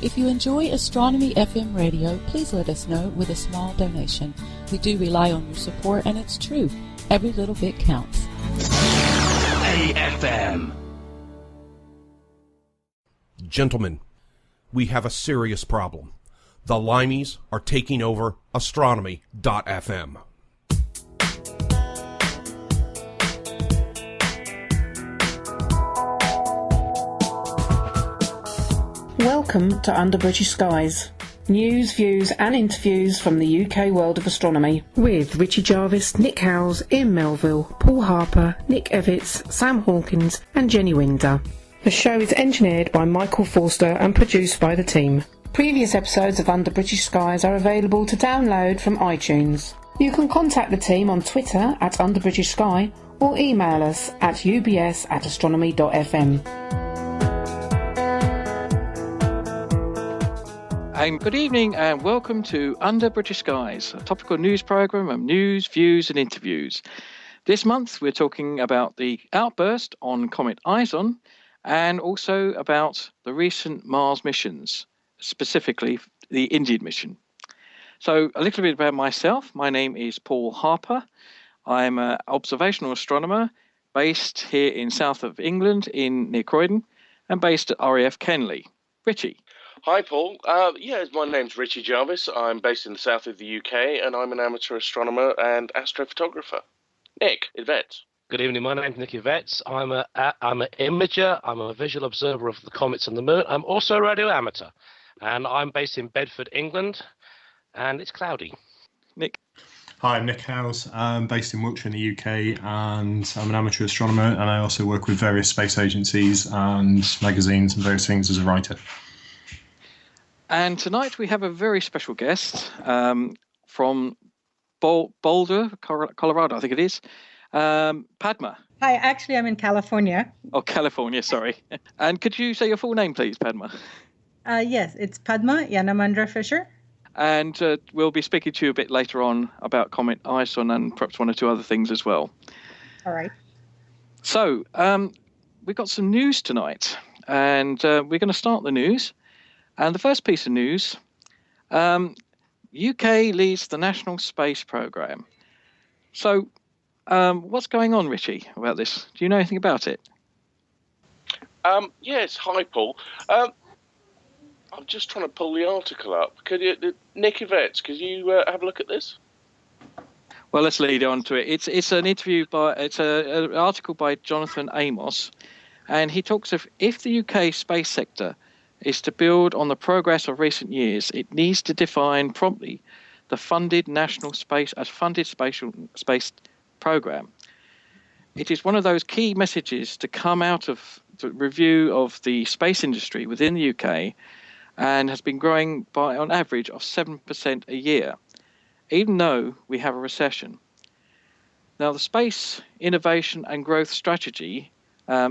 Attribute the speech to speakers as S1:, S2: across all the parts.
S1: If you enjoy Astronomy FM radio, please let us know with a small donation. We do rely on your support, and it's true. Every little bit counts.
S2: AFM.
S3: Gentlemen, we have a serious problem. The Limeys are taking over Astronomy.fm.
S4: Welcome to Under British Skies. News, views and interviews from the UK world of astronomy with Richie Jarvis, Nick Howes, Ian Melville, Paul Harper, Nick Evetts, Sam Hawkins and Jenny Winder. The show is engineered by Michael Forster and produced by the team. Previous episodes of Under British Skies are available to download from iTunes. You can contact the team on Twitter at Under British Sky or email us at ubs@astronomy.fm.
S5: And good evening and welcome to Under British Skies, a topical news programme of news, views and interviews. This month we're talking about the outburst on Comet ISON and also about the recent Mars missions, specifically the Indian mission. So a little bit about myself. My name is Paul Harper. I'm an observational astronomer based here in south of England near Croydon and based at RAF Kenley. Richie.
S6: Hi, Paul. My name's Richie Jarvis. I'm based in the south of the UK, and I'm an amateur astronomer and astrophotographer. Nick, Evetts.
S7: Good evening. My name's Nick Evetts. I'm an imager. I'm a visual observer of the comets and the moon. I'm also a radio amateur, and I'm based in Bedford, England, and it's cloudy.
S5: Nick.
S8: Hi, I'm Nick Howes. I'm based in Wiltshire in the UK, and I'm an amateur astronomer, and I also work with various space agencies and magazines and various things as a writer.
S5: And tonight we have a very special guest from Boulder, Colorado, I think it is, Padma.
S9: Hi, actually I'm in California.
S5: Oh, California, sorry. And could you say your full name, please, Padma?
S9: Yes, it's Padma Yanamandra Fisher.
S5: And we'll be speaking to you a bit later on about Comet ISON and perhaps one or two other things as well.
S9: All right.
S5: So we've got some news tonight, and we're going to start the news. And the first piece of news, UK leads the National Space Programme. So what's going on, Richie, about this? Do you know anything about it?
S6: Yes, hi, Paul. I'm just trying to pull the article up. Nick Evetts, could you have a look at this?
S5: Well, let's lead on to it. It's an interview an article by Jonathan Amos, and he talks of if the UK space sector is to build on the progress of recent years, it needs to define promptly the funded national space space program. It is one of those key messages to come out of the review of the space industry within the UK, and has been growing by on average of 7% a year, even though we have a recession. Now, the Space Innovation and Growth Strategy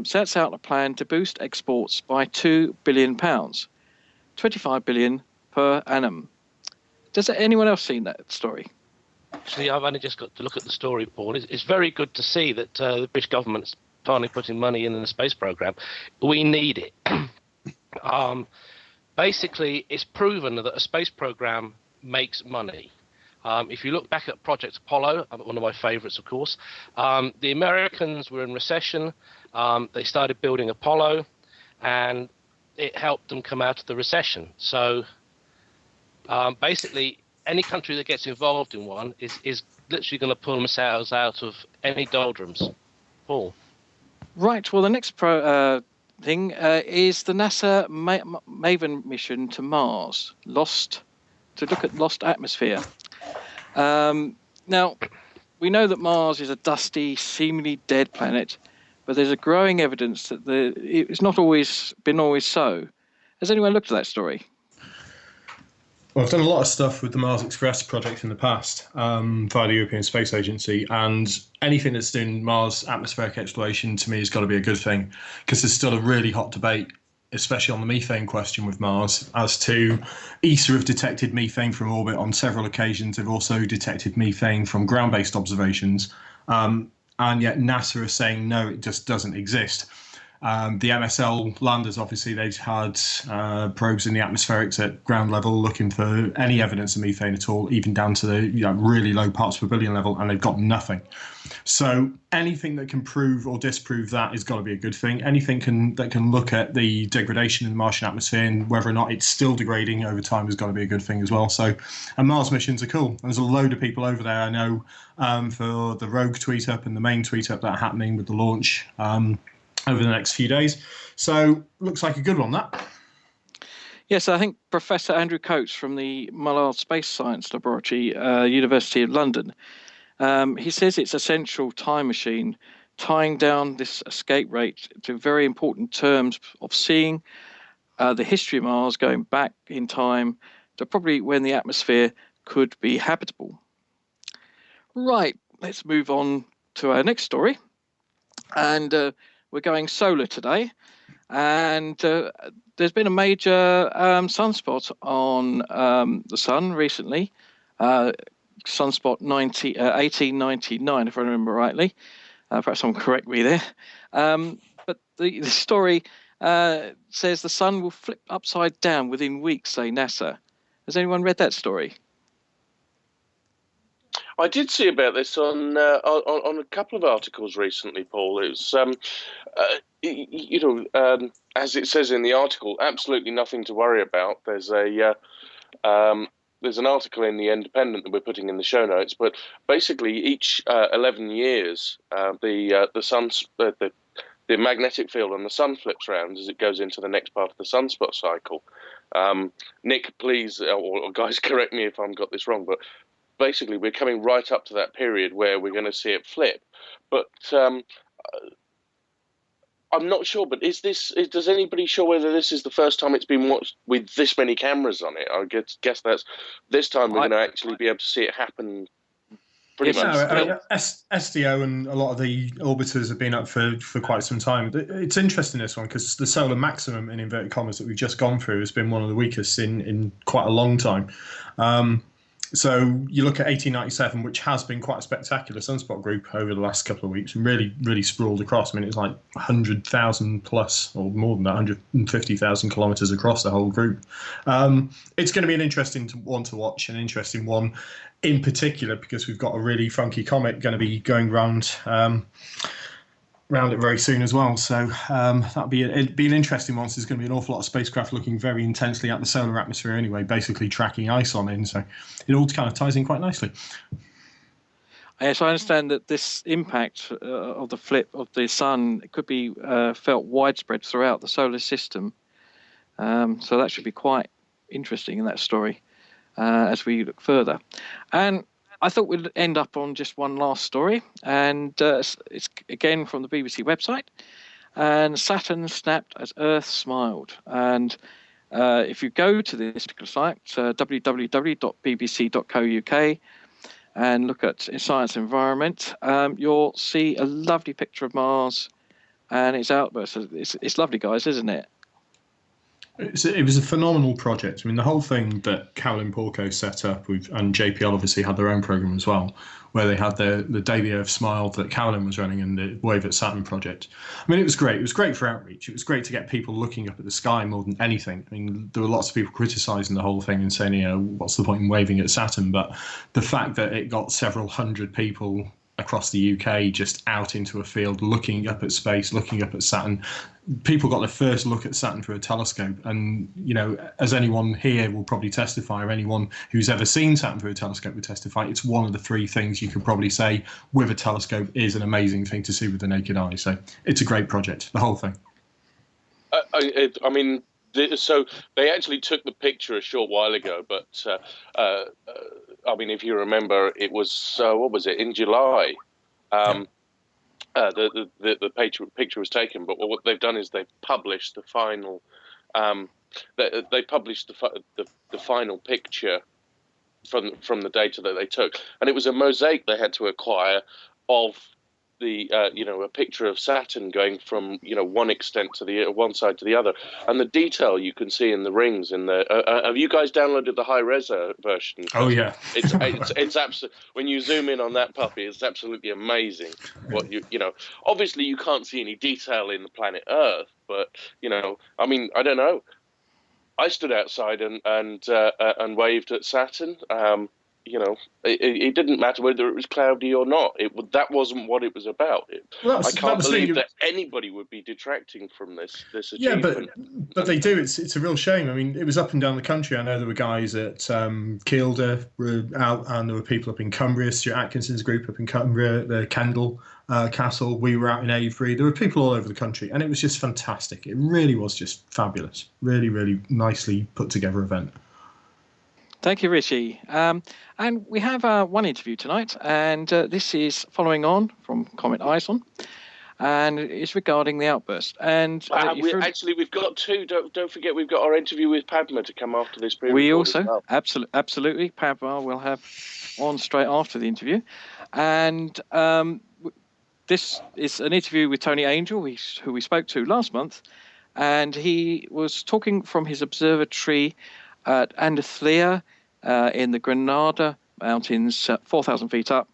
S5: sets out a plan to boost exports by £2 billion, $25 billion per annum. Does anyone else seen that story?
S7: Actually, I've only just got to look at the story, Paul. It's very good to see that the British government's finally putting money in the space programme. We need it. Basically, it's proven that a space programme makes money. If you look back at Project Apollo, one of my favourites, of course, the Americans were in recession. They started building Apollo, and it helped them come out of the recession. So basically, any country that gets involved in one is literally going to pull themselves out of any doldrums. Paul.
S5: Right. Well, the next thing is the NASA MAVEN mission to Mars, to look at lost atmosphere. Now, we know that Mars is a dusty, seemingly dead planet, but there's a growing evidence that it's not always been so. Has anyone looked at that story?
S8: Well, I've done a lot of stuff with the Mars Express project in the past via the European Space Agency, and anything that's doing Mars atmospheric exploration to me has got to be a good thing, because there's still a really hot debate, especially on the methane question with Mars, as to ESA have detected methane from orbit on several occasions. They've also detected methane from ground-based observations, and yet NASA is saying, no, it just doesn't exist. The MSL landers, obviously, they've had probes in the atmospherics at ground level looking for any evidence of methane at all, even down to the really low parts per billion level, and they've got nothing. So anything that can prove or disprove that has got to be a good thing. Anything that can look at the degradation in the Martian atmosphere and whether or not it's still degrading over time has got to be a good thing as well. So, and Mars missions are cool. There's a load of people over there, I know, for the Rogue tweet up and the main tweet up that are happening with the launch over the next few days. So looks like a good one, that.
S5: Yes, I think Professor Andrew Coates from the Mullard Space Science Laboratory, University of London, he says it's a central time machine, tying down this escape rate to very important terms of seeing the history of Mars going back in time to probably when the atmosphere could be habitable. Right, let's move on to our next story. And we're going solar today. And there's been a major sunspot on the sun recently. Sunspot 1899, if I remember rightly. Perhaps someone correct me there. But the story says the sun will flip upside down within weeks, say NASA. Has anyone read that story?
S6: I did see about this on a couple of articles recently, Paul. It was, as it says in the article, absolutely nothing to worry about. There's an article in the Independent that we're putting in the show notes, but basically each 11 years, the magnetic field on the sun flips around as it goes into the next part of the sunspot cycle. Nick, please, or guys, correct me if I've got this wrong, but basically we're coming right up to that period where we're going to see it flip. But I'm not sure, but does anybody sure whether this is the first time it's been watched with this many cameras on it? I guess that's this time we're going to actually be able to see it happen pretty much.
S8: No, SDO and a lot of the orbiters have been up for quite some time. It's interesting, this one, because the solar maximum, in inverted commas, that we've just gone through has been one of the weakest in quite a long time. So you look at 1897, which has been quite a spectacular sunspot group over the last couple of weeks, and really, really sprawled across. I mean, it's like 100,000 plus, or more than that, 150,000 kilometres across the whole group. It's going to be an interesting one to watch, an interesting one in particular, because we've got a really funky comet going to be going round it very soon as well. So it'd be an interesting one. So there's going to be an awful lot of spacecraft looking very intensely at the solar atmosphere anyway, basically tracking ISON in. So it all kind of ties in quite nicely.
S5: Yes, I understand that this impact of the flip of the sun could be felt widespread throughout the solar system. So that should be quite interesting in that story as we look further. And I thought we'd end up on just one last story, and it's again from the BBC website. And Saturn snapped as Earth smiled. And if you go to this particular site, www.bbc.co.uk, and look at Science Environment, you'll see a lovely picture of Mars and its outburst. It's lovely, guys, isn't it?
S8: It was a phenomenal project. I mean, the whole thing that Caroline Porco set up with, and JPL obviously had their own program as well, where they had the Day the Earth Smiled that Caroline was running, and the Wave at Saturn project. I mean, it was great. It was great for outreach. It was great to get people looking up at the sky more than anything. I mean, there were lots of people criticising the whole thing and saying, what's the point in waving at Saturn? But the fact that it got several hundred people across the UK just out into a field, looking up at space, looking up at Saturn. People got their first look at Saturn through a telescope, and as anyone here will probably testify, or anyone who's ever seen Saturn through a telescope would testify, it's one of the three things you could probably say with a telescope is an amazing thing to see with the naked eye. So it's a great project, the whole thing.
S6: So they actually took the picture a short while ago, but if you remember, it was in July. The picture was taken, but what they've done is they've published the final. They published the final picture from the data that they took, and it was a mosaic they had to acquire of a picture of Saturn going from one extent to the one side to the other, and the detail you can see in the rings. In the have you guys downloaded the high res version?
S8: Oh yeah,
S6: it's absolutely, when you zoom in on that puppy, it's absolutely amazing. What obviously you can't see any detail in the planet Earth, but I mean, I don't know. I stood outside and waved at Saturn. It didn't matter whether it was cloudy or not. That wasn't what it was about. I can't believe that anybody would be detracting from this achievement.
S8: Yeah, but they do. It's a real shame. I mean, it was up and down the country. I know there were guys at Kielder were out, and there were people up in Cumbria. Stuart Atkinson's group up in Cumbria, the Kendal Castle. We were out in Avery. There were people all over the country, and it was just fantastic. It really was just fabulous. Really, really nicely put together event.
S5: Thank you, Richie. And we have one interview tonight, and this is following on from Comet ISON, and it's regarding the outburst. And
S6: we've got two. Don't forget, we've got our interview with Padma to come after this.
S5: We also absolutely Padma will have on straight after the interview, and this is an interview with Tony Angel, who we spoke to last month, and he was talking from his observatory at Andalucía in the Granada Mountains, 4,000 feet up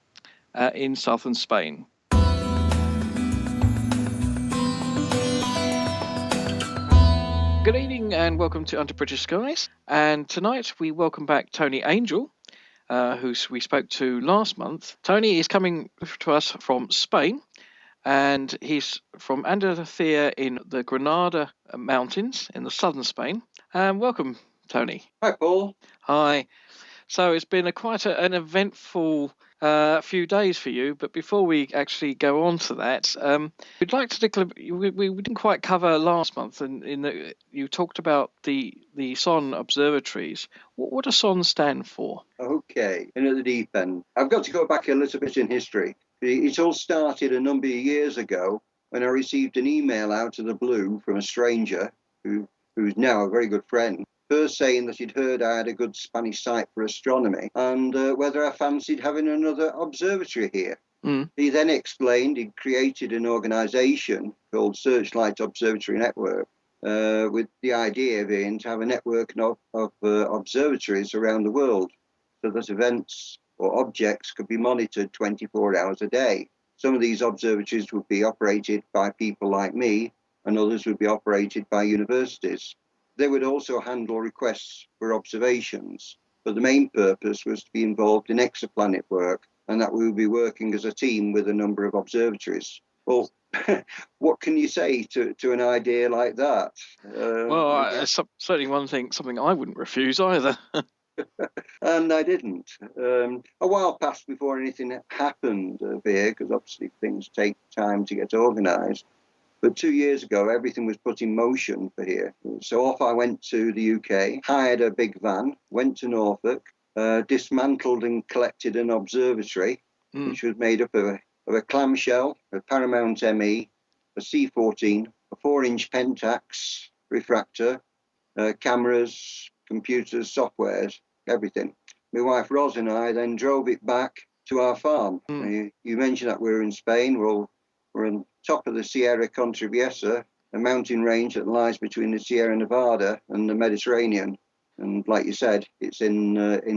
S5: in southern Spain. Good evening and welcome to Under British Skies. And tonight we welcome back Tony Angel, who we spoke to last month. Tony is coming to us from Spain, and he's from Andalucía in the Granada Mountains in the southern Spain. Welcome, Tony.
S2: Hi, Paul.
S5: Hi. So it's been quite an eventful few days for you, but before we actually go on to that, we'd like to we didn't quite cover last month, and you talked about the SON observatories. What does SON stand for?
S2: Okay, in at the deep end. I've got to go back a little bit in history. It all started a number of years ago when I received an email out of the blue from a stranger who's now a very good friend, first saying that he'd heard I had a good Spanish site for astronomy and whether I fancied having another observatory here. He then explained he'd created an organisation called Searchlight Observatory Network with the idea being to have a network of observatories around the world so that events or objects could be monitored 24 hours a day. Some of these observatories would be operated by people like me, and others would be operated by universities. They would also handle requests for observations, but the main purpose was to be involved in exoplanet work, and that we would be working as a team with a number of observatories. Well, what can you say to an idea like that?
S5: Certainly something I wouldn't refuse either.
S2: And I didn't. A while passed before anything happened here, because obviously things take time to get organised. But 2 years ago, everything was put in motion for here. So off I went to the UK, hired a big van, went to Norfolk, dismantled and collected an observatory, which was made up of a clamshell, a Paramount ME, a C14, a 4-inch Pentax refractor, cameras, computers, softwares, everything. My wife Ros and I then drove it back to our farm. You mentioned that we're in Spain. We're on top of the Sierra Contriviesa, a mountain range that lies between the Sierra Nevada and the Mediterranean. And like you said, it's in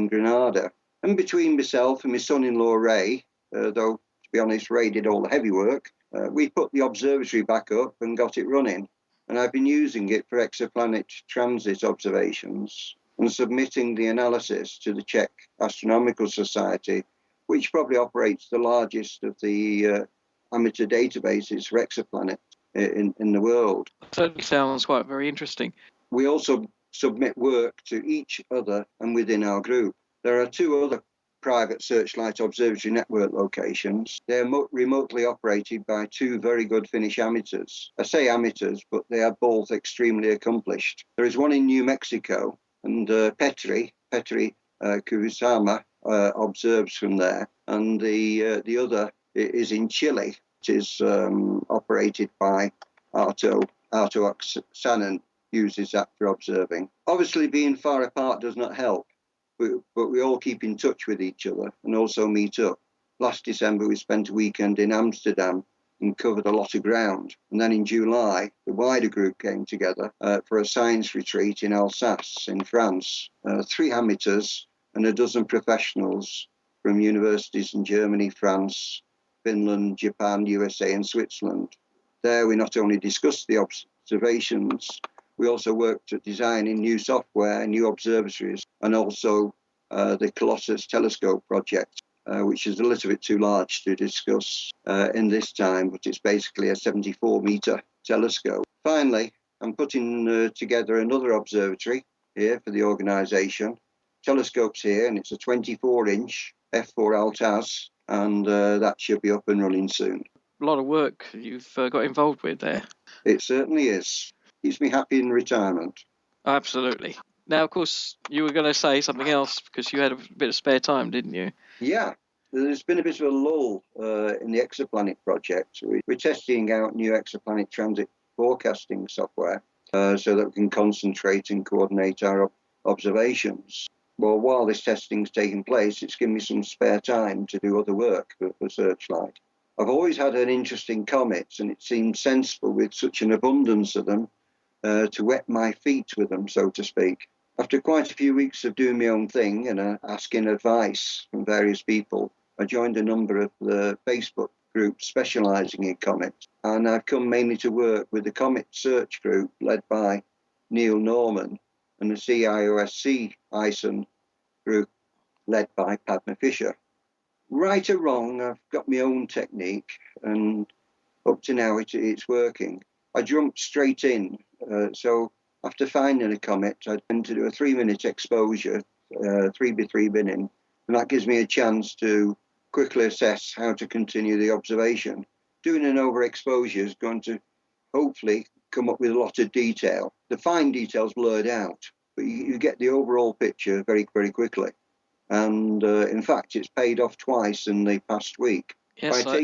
S2: Granada. And between myself and my son-in-law Ray, though to be honest, Ray did all the heavy work, we put the observatory back up and got it running. And I've been using it for exoplanet transit observations and submitting the analysis to the Czech Astronomical Society, which probably operates the largest of the amateur databases for exoplanets in the world.
S5: That certainly sounds quite very interesting.
S2: We also submit work to each other and within our group. There are 2 other private Searchlight Observatory Network locations. They're remotely operated by 2 very good Finnish amateurs. I say amateurs, but they are both extremely accomplished. There is one in New Mexico, and Petri Kusama observes from there, and the other is in Chile. It is operated by Arto Oksanen, uses that for observing. Obviously, being far apart does not help, but we all keep in touch with each other and also meet up. last December we spent a weekend in Amsterdam and covered a lot of ground. And then in July, the wider group came together for a science retreat in Alsace in France. 3 amateurs and a dozen professionals from universities in Germany, France, Finland, Japan, USA and Switzerland. There we not only discussed the observations, we also worked at designing new software, new observatories, and also the Colossus telescope project, which is a little bit too large to discuss in this time, but it's basically a 74-metre telescope. Finally, I'm putting together another observatory here for the organisation. Telescope's here, and it's a 24-inch f4 Altaz, and that should be up and running soon.
S5: A lot of work you've got involved with there.
S2: It certainly is. Keeps me happy in retirement.
S5: Absolutely. Now, of course, you were going to say something else because you had a bit of spare time, didn't you?
S2: Yeah. There's been a bit of a lull in the exoplanet project. We're testing out new exoplanet transit forecasting software so that we can concentrate and coordinate our observations. Well, while this testing's taking place, it's given me some spare time to do other work for Searchlight. I've always had an interest in comets, and it seemed sensible with such an abundance of them to wet my feet with them, so to speak. After quite a few weeks of doing my own thing and asking advice from various people, I joined a number of the Facebook groups specialising in comets, and I've come mainly to work with the Comet Search group led by Neil Norman and the CIOSC ISON group led by Padma Fisher. Right or wrong, I've got my own technique, and up to now it's working. I jumped straight in, so after finding a comet, I tend to do a 3-minute exposure, 3x3 binning, and that gives me a chance to quickly assess how to continue the observation. Doing an overexposure is going to hopefully come up with a lot of detail. The fine detail's blurred out, but you get the overall picture very, very quickly. And in fact, it's paid off twice in the past week.
S5: Yes, I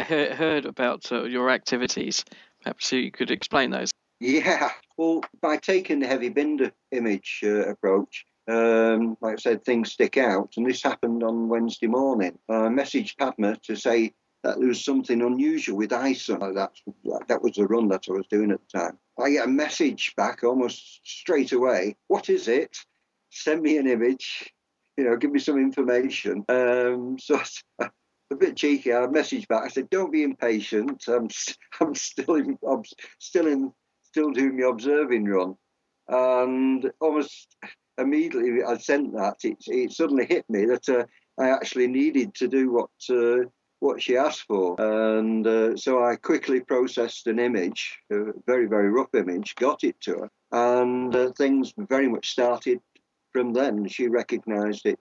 S5: heard about your activities. Perhaps you could explain those.
S2: Yeah, well, by taking the heavy binder image approach, like I said, things stick out. And this happened on Wednesday morning. I messaged Padma to say that there was something unusual with ISON. That was the run that I was doing at the time. I get a message back almost straight away. What is it? Send me an image, give me some information. So a bit cheeky, I messaged back. I said, "Don't be impatient. I'm still doing my observing run." And almost immediately I sent that. It suddenly hit me that I actually needed to do what she asked for, and so I quickly processed an image, a very, very rough image, got it to her, and things very much started. From then, she recognised it.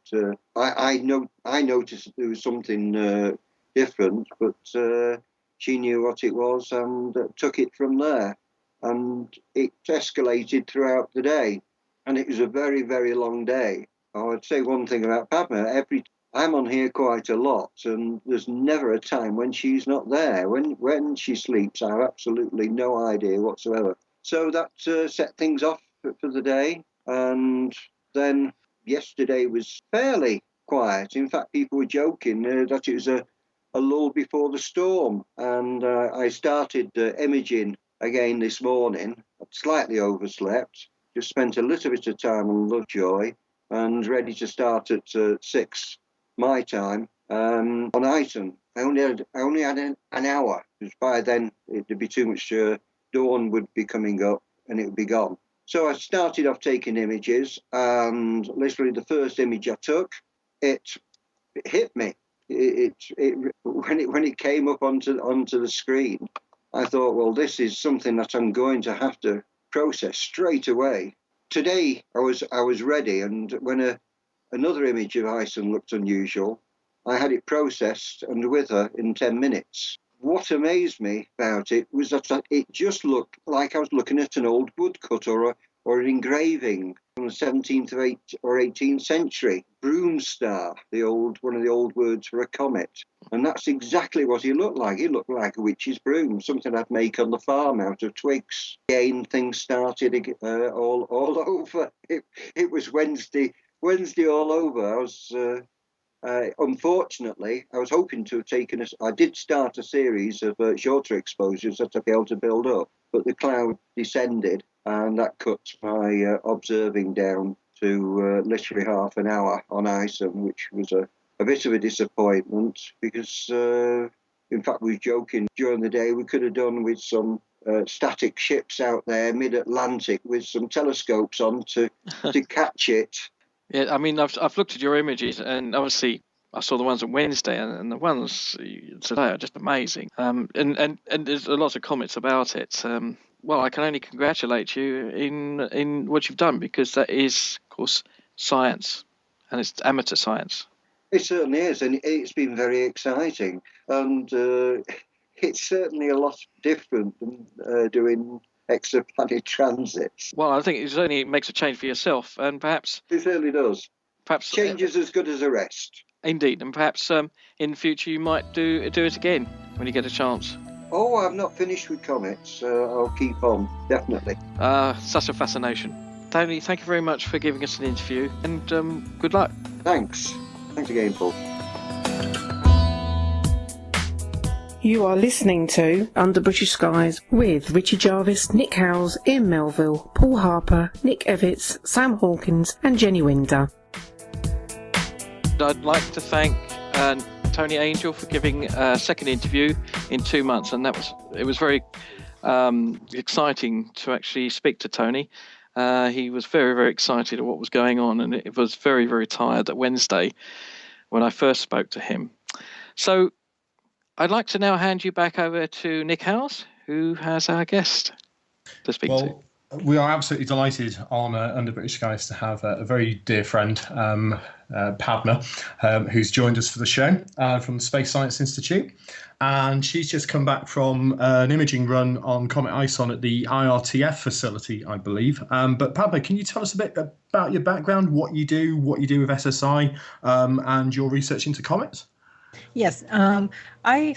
S2: I noticed there was something different, but she knew what it was and took it from there. And it escalated throughout the day. And it was a very, very long day. I would say one thing about Padma. I'm on here quite a lot, and there's never a time when she's not there. When she sleeps, I have absolutely no idea whatsoever. So that set things off for the day. And then yesterday was fairly quiet. In fact, people were joking that it was a lull before the storm. And I started imaging again this morning. I'd slightly overslept, just spent a little bit of time on Lovejoy and ready to start at 6 my time on ISON. I only had an hour, because by then it'd be too much. Dawn would be coming up and it would be gone. So I started off taking images, and literally the first image I took, it hit me. When it came up onto the screen, I thought, well, this is something that I'm going to have to process straight away. Today I was ready, and when another image of ISON looked unusual, I had it processed and with her in 10 minutes. What amazed me about it was that it just looked like I was looking at an old woodcut or an engraving from the 17th or 18th century. Broom star, one of the old words for a comet. And that's exactly what he looked like. He looked like a witch's broom, something I'd make on the farm out of twigs. Again, things started all over. It was Wednesday all over. I was Unfortunately, I was hoping to have I did start a series of shorter exposures that I'd be able to build up, but the cloud descended, and that cut my observing down to literally half an hour on ISON, which was a bit of a disappointment because, in fact, we were joking during the day we could have done with some static ships out there mid-Atlantic with some telescopes on to catch it.
S5: Yeah, I mean, I've looked at your images, and obviously I saw the ones on Wednesday, and the ones today are just amazing. And there's lots of comments about it. Well, I can only congratulate you in what you've done, because that is, of course, science, and it's amateur science.
S2: It certainly is, and it's been very exciting, and it's certainly a lot different than doing exoplanet transits.
S5: Well, I think it certainly makes a change for yourself, and perhaps
S2: it certainly does.
S5: Perhaps
S2: change is as good as a rest.
S5: Indeed, and perhaps in the future you might do it again when you get a chance.
S2: Oh, I'm not finished with comets. I'll keep on, definitely.
S5: Such a fascination. Tony, thank you very much for giving us an interview, and good luck.
S2: Thanks again, Paul.
S4: You are listening to Under British Skies with Richie Jarvis, Nick Howes, Ian Melville, Paul Harper, Nick Evetts, Sam Hawkins and Jenny Winder.
S5: I'd like to thank Tony Angel for giving a second interview in 2 months, and it was very exciting to actually speak to Tony. He was very, very excited at what was going on, and it was very, very tired that Wednesday when I first spoke to him. So I'd like to now hand you back over to Nick Howes, who has our guest to speak to.
S8: We are absolutely delighted on Under British Skies to have a very dear friend, Padma, who's joined us for the show from the Space Science Institute. And she's just come back from an imaging run on Comet ISON at the IRTF facility, I believe. But Padma, can you tell us a bit about your background, what you do with SSI, and your research into comets?
S9: Yes, I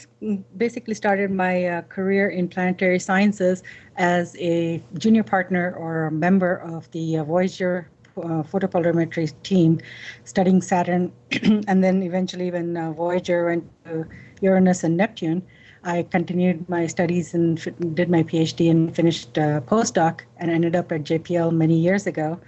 S9: basically started my career in planetary sciences as a junior partner or a member of the Voyager photopolarimetry team studying Saturn. And then eventually when Voyager went to Uranus and Neptune, I continued my studies and did my PhD and finished postdoc and ended up at JPL many years ago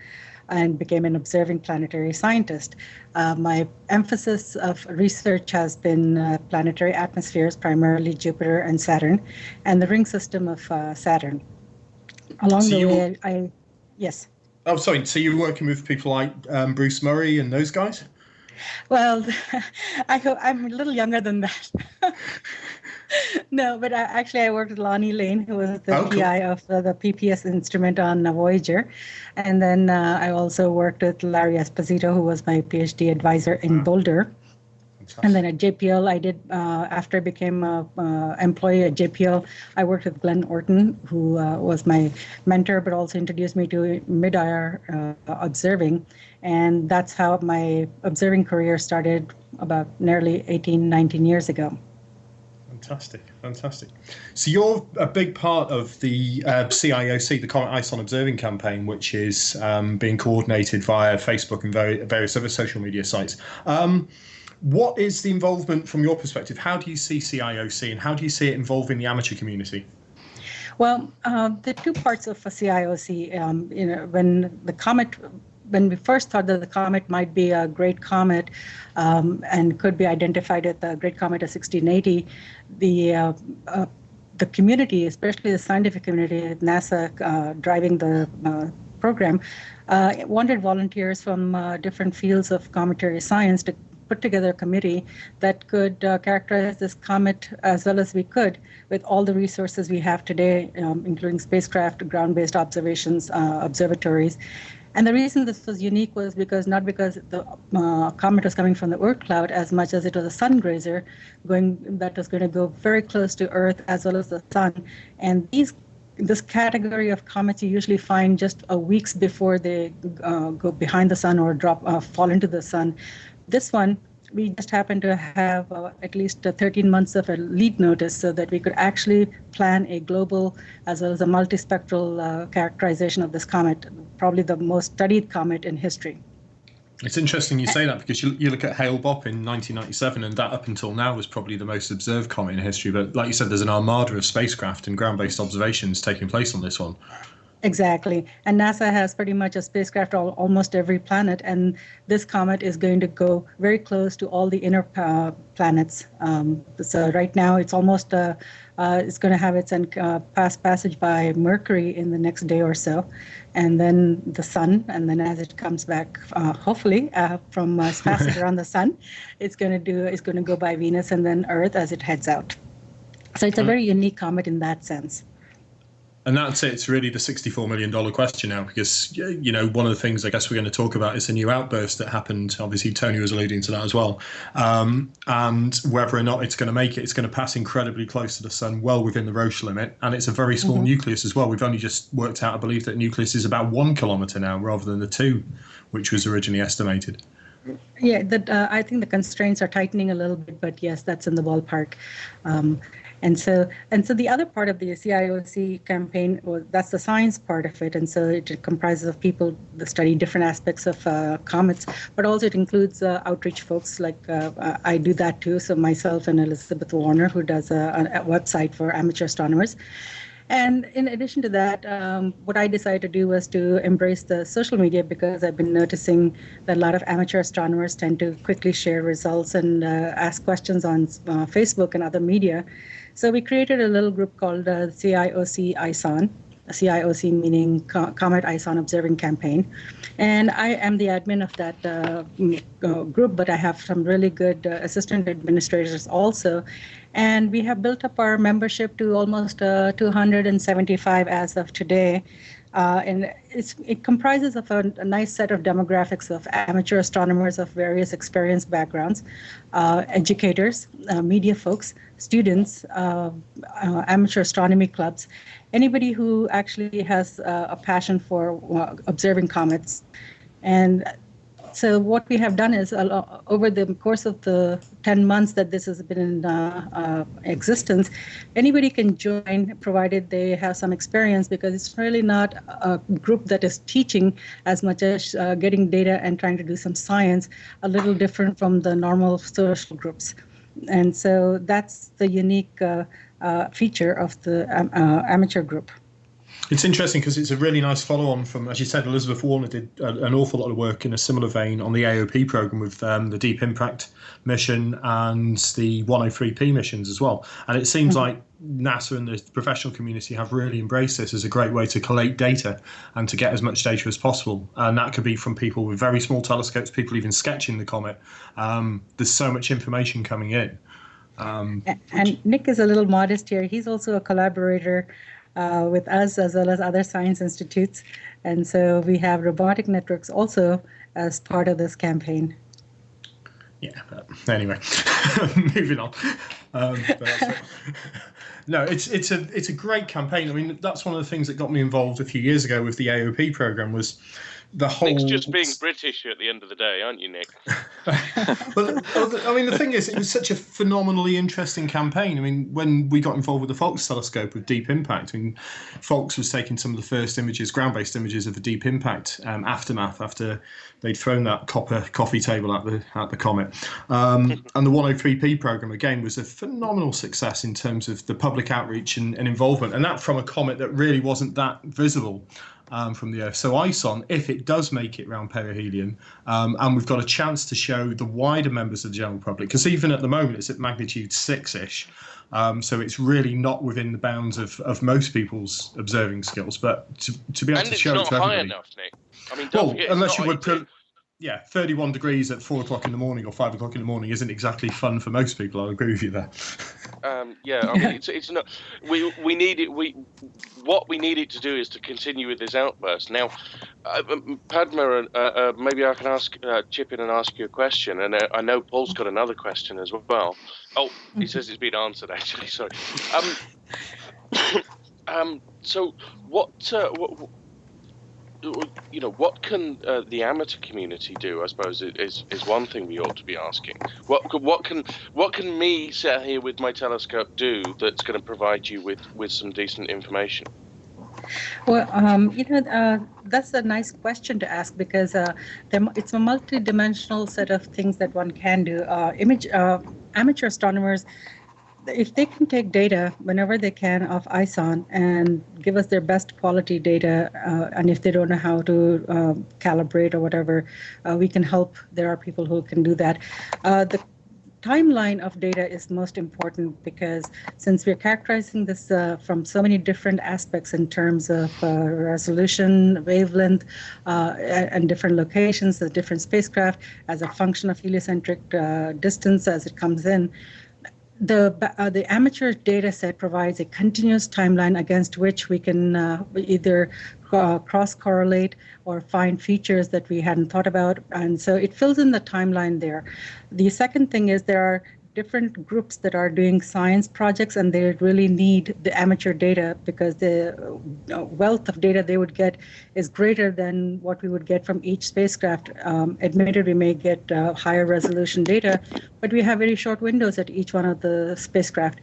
S9: and became an observing planetary scientist. My emphasis of research has been planetary atmospheres, primarily Jupiter and Saturn, and the ring system of Saturn. Along the way, yes.
S8: Oh, sorry. So you're working with people like Bruce Murray and those guys?
S9: Well, I'm a little younger than that. No, but actually I worked with Lonnie Lane, who was the PI of the PPS instrument on Voyager. And then I also worked with Larry Esposito, who was my PhD advisor in Boulder. Fantastic. And then at JPL, I did, after I became an employee at JPL, I worked with Glenn Orton, who was my mentor, but also introduced me to mid-IR observing. And that's how my observing career started about nearly 18, 19 years ago.
S8: Fantastic. So you're a big part of the CIOC, the Comet ISON observing campaign, which is being coordinated via Facebook and various other social media sites. What is the involvement from your perspective? How do you see CIOC and how do you see it involving the amateur community?
S9: Well, the two parts of a CIOC, when we first thought that the comet might be a great comet and could be identified as the Great Comet of 1680, the community, especially the scientific community at NASA driving the program, wanted volunteers from different fields of cometary science to put together a committee that could characterize this comet as well as we could with all the resources we have today, including spacecraft, ground-based observations, observatories. And the reason this was unique was not because the comet was coming from the Oort cloud as much as it was a sun grazer that was going to go very close to Earth as well as the sun. And this category of comets you usually find just weeks before they go behind the sun or fall into the sun. This one, we just happened to have at least 13 months of a lead notice so that we could actually plan a global as well as a multispectral characterization of this comet, probably the most studied comet in history.
S8: It's interesting you say that, because you look at Hale-Bopp in 1997, and that up until now was probably the most observed comet in history. But like you said, there's an armada of spacecraft and ground-based observations taking place on this one.
S9: Exactly. And NASA has pretty much a spacecraft on almost every planet, and this comet is going to go very close to all the inner planets. So right now it's almost, it's going to have its passage by Mercury in the next day or so, and then the Sun, and then as it comes back, hopefully from its passage around the Sun, it's going to go by Venus and then Earth as it heads out. So it's a very unique comet in that sense.
S8: And that's it. It's really the $64 million question now, because, one of the things I guess we're going to talk about is the new outburst that happened. Obviously, Tony was alluding to that as well. And whether or not it's going to make it, it's going to pass incredibly close to the sun, well within the Roche limit. And it's a very small nucleus as well. We've only just worked out, I believe, that nucleus is about 1 kilometre now, rather than the 2, which was originally estimated.
S9: Yeah, I think the constraints are tightening a little bit, but yes, that's in the ballpark. And so the other part of the CIOC campaign, that's the science part of it. And so it comprises of people that study different aspects of comets, but also it includes outreach folks like I do that too. So myself and Elizabeth Warner, who does a website for amateur astronomers. And in addition to that, what I decided to do was to embrace the social media, because I've been noticing that a lot of amateur astronomers tend to quickly share results and ask questions on Facebook and other media. So we created a little group called CIOC ISON, CIOC meaning Comet ISON Observing Campaign. And I am the admin of that group, but I have some really good assistant administrators also. And we have built up our membership to almost 275 as of today. And it comprises of a nice set of demographics of amateur astronomers of various experience backgrounds, educators, media folks, students, amateur astronomy clubs, anybody who actually has a passion for observing comets. And so what we have done is, over the course of the 10 months that this has been in existence, anybody can join provided they have some experience, because it's really not a group that is teaching as much as getting data and trying to do some science, a little different from the normal social groups. And so that's the unique feature of the amateur group.
S8: It's interesting because it's a really nice follow-on from, as you said, Elizabeth Warner did an awful lot of work in a similar vein on the AOP program with the Deep Impact mission and the 103P missions as well. And it seems like NASA and the professional community have really embraced this as a great way to collate data and to get as much data as possible. And that could be from people with very small telescopes, people even sketching the comet. There's so much information coming in.
S9: And Nick is a little modest here. He's also a collaborator with us as well as other science institutes. And so we have robotic networks also as part of this campaign.
S8: Yeah, but anyway, moving on. No, it's a great campaigin. I mean, that's one of the things that got me involved a few years ago with the AOP program was the whole...
S6: Nick's just being British at the end of the day, aren't you, Nick?
S8: But I mean, the thing is, it was such a phenomenally interesting campaign. I mean, when we got involved with the Fox telescope with Deep Impact, I mean, Fox was taking some of the first images, ground-based images of the Deep Impact aftermath after they'd thrown that copper coffee table at the comet. And the 103P program, again, was a phenomenal success in terms of the public outreach and involvement, and that from a comet that really wasn't that visible from the Earth. So ISON, if it does make it round perihelion, and we've got a chance to show the wider members of the general public, because even at the moment it's at magnitude 6-ish, so it's really not within the bounds of most people's observing skills, but to be able to show it to everybody.
S6: And it's not high enough, Nick. I mean, don't forget,
S8: unless you would put... Yeah, 31 degrees at 4 o'clock in the morning or 5 o'clock in the morning isn't exactly fun for most people. I'll agree with you there.
S6: Yeah, I mean, it's not. We need it. What we need it to do is to continue with this outburst. Now, Padma, maybe I can chip in and ask you a question. And I know Paul's got another question as well. Oh, he says it's been answered. Actually, sorry. So what can the amateur community do? I suppose is one thing we ought to be asking. What can me sat here with my telescope do that's going to provide you with some decent information?
S9: Well, that's a nice question to ask because it's a multi-dimensional set of things that one can do. Amateur astronomers, if they can take data whenever they can of ISON and give us their best quality data, and if they don't know how to calibrate or whatever, we can help. There are people who can do that. The timeline of data is most important because since we're characterizing this from so many different aspects in terms of resolution, wavelength, and different locations, the different spacecraft as a function of heliocentric distance as it comes in, the amateur data set provides a continuous timeline against which we can either cross-correlate or find features that we hadn't thought about. And so it fills in the timeline there. The second thing is there are different groups that are doing science projects, and they really need the amateur data because the wealth of data they would get is greater than what we would get from each spacecraft. Admitted, we may get higher resolution data, but we have very short windows at each one of the spacecraft.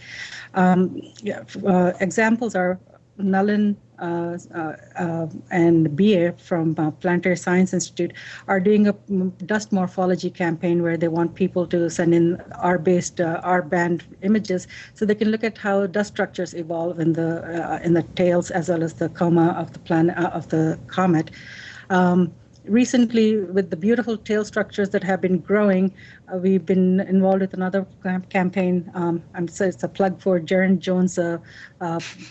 S9: Examples are Nullen and BA from Planetary Science Institute are doing a dust morphology campaign where they want people to send in R-based R-band images so they can look at how dust structures evolve in the tails as well as the coma of the planet of the comet. Recently, with the beautiful tail structures that have been growing, we've been involved with another campaign. So it's a plug for Jaren Jones'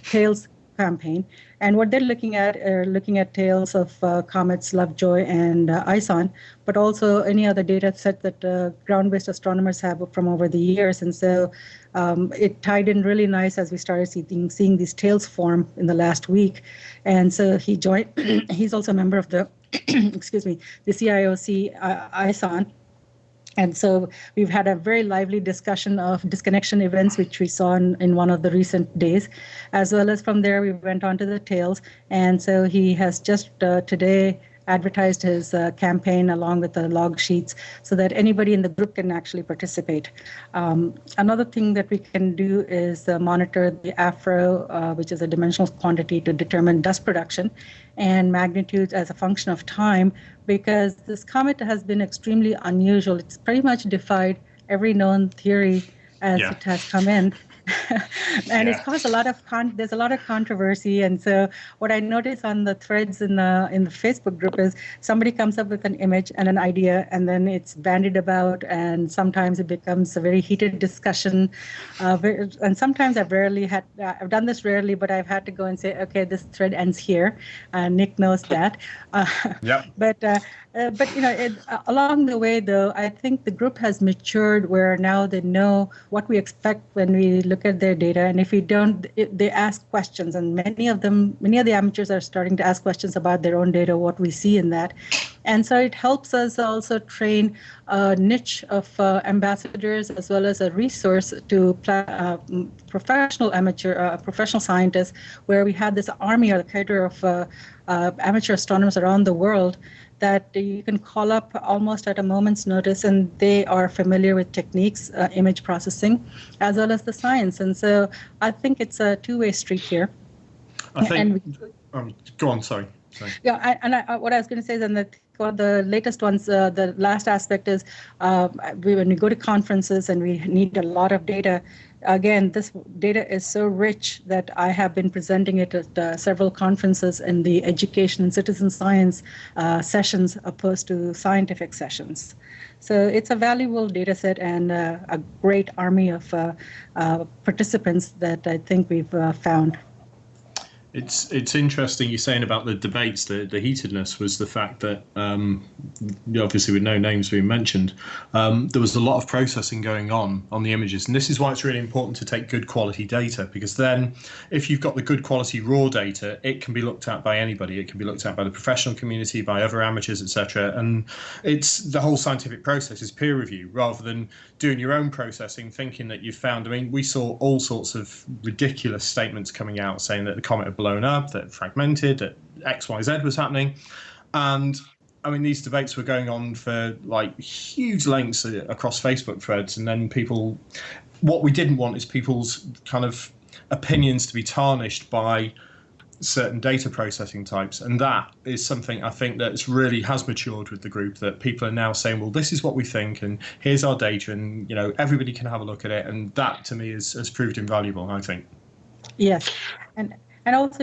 S9: tails campaign, and what they're looking at are tails of comets Lovejoy and ISON, but also any other data set that ground-based astronomers have from over the years. And so it tied in really nice as we started seeing these tails form in the last week. And so he joined. He's also a member of the the CIOC ISON. And so we've had a very lively discussion of disconnection events, which we saw in one of the recent days, as well as from there we went on to the tails. And so he has just today advertised his campaign along with the log sheets so that anybody in the group can actually participate. Another thing that we can do is monitor the AFRO, which is a dimensional quantity to determine dust production and magnitudes as a function of time, because this comet has been extremely unusual. It's pretty much defied every known theory as it has come in. And it's caused there's a lot of controversy. And so what I notice on the threads in the Facebook group is somebody comes up with an image and an idea, and then it's bandied about, and sometimes it becomes a very heated discussion. And sometimes I've done this rarely, but I've had to go and say, okay, this thread ends here. Nick knows that. But along the way, though, I think the group has matured where now they know what we expect when we look at their data. And if we don't, they ask questions. And many of the amateurs are starting to ask questions about their own data, what we see in that. And so it helps us also train a niche of ambassadors as well as a resource to professional scientists, where we have this army or the cadre of amateur astronomers around the world that you can call up almost at a moment's notice, and they are familiar with techniques, image processing, as well as the science. And so I think it's a two-way street here.
S8: Go on, sorry.
S9: Yeah, what I was going to say is that one of the latest ones, the last aspect is when we go to conferences and we need a lot of data. Again, this data is so rich that I have been presenting it at several conferences in the education and citizen science sessions opposed to scientific sessions. So it's a valuable data set and a great army of participants that I think we've found.
S8: It's interesting you're saying about the debates. The heatedness was the fact that obviously with no names being mentioned, there was a lot of processing going on the images, and this is why it's really important to take good quality data, because then if you've got the good quality raw data, it can be looked at by anybody. It can be looked at by the professional community, by other amateurs, etc. And it's the whole scientific process is peer review rather than doing your own processing, thinking that you've found. I mean, we saw all sorts of ridiculous statements coming out saying that the comet had blown up, that it fragmented, that XYZ was happening. And I mean, these debates were going on for like huge lengths across Facebook threads. And then what we didn't want is people's kind of opinions to be tarnished by certain data processing types, and that is something I think that really has matured with the group, that people are now saying, well, this is what we think and here's our data, and everybody can have a look at it, and that to me has proved invaluable, I think.
S9: Yes, and also,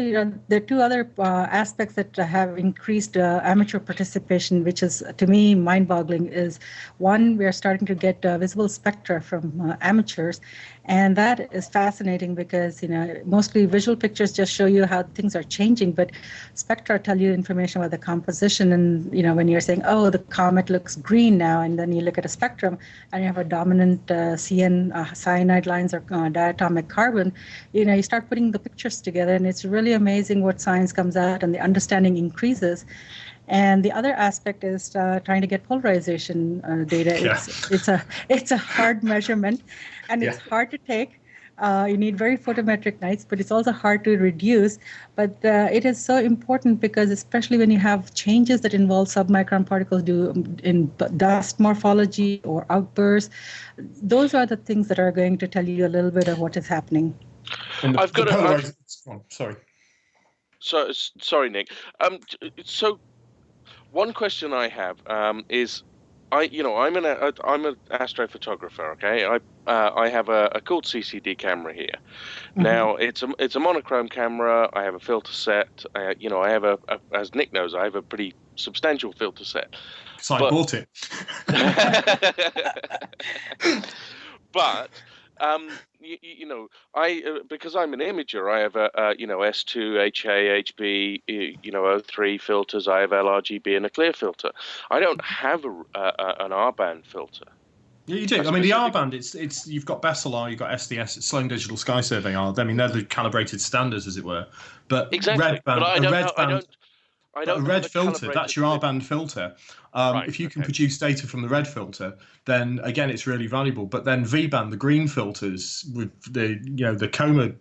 S9: there are two other aspects that have increased amateur participation, which is, to me, mind-boggling. Is one, we are starting to get visible spectra from amateurs, and that is fascinating because, mostly visual pictures just show you how things are changing, but spectra tell you information about the composition. And, when you're saying, oh, the comet looks green now, and then you look at a spectrum and you have a dominant cyanide lines or diatomic carbon, you start putting the pictures together, and it's really amazing what science comes out and the understanding increases. And the other aspect is trying to get polarization data. Yeah. It's a hard measurement, and it's hard to take. You need very photometric nights, but it's also hard to reduce. But it is so important because, especially when you have changes that involve submicron particles in dust morphology or outbursts, those are the things that are going to tell you a little bit of what is happening.
S6: I've got to.
S8: Sorry.
S6: Sorry, Nick. So, one question I have is, I'm an astrophotographer. Okay, I have a cool CCD camera here. Mm-hmm. Now it's a monochrome camera. I have a filter set. I have as Nick knows, I have a pretty substantial filter set.
S8: So I bought it.
S6: But because I'm an imager, I have a S2, HA, HB, O3 filters. I have LRGB and a clear filter. I don't have an R-band filter.
S8: Yeah, you do. I mean, the R-band, it's you've got Bessel, you've got SDS, it's Sloan Digital Sky Survey R. I mean, they're the calibrated standards, as it were. But
S6: exactly.
S8: red band,
S6: a
S8: red filter, that's your R-band filter. If you can produce data from the red filter, then again, it's really valuable. But then V-band, the green filters with the Comet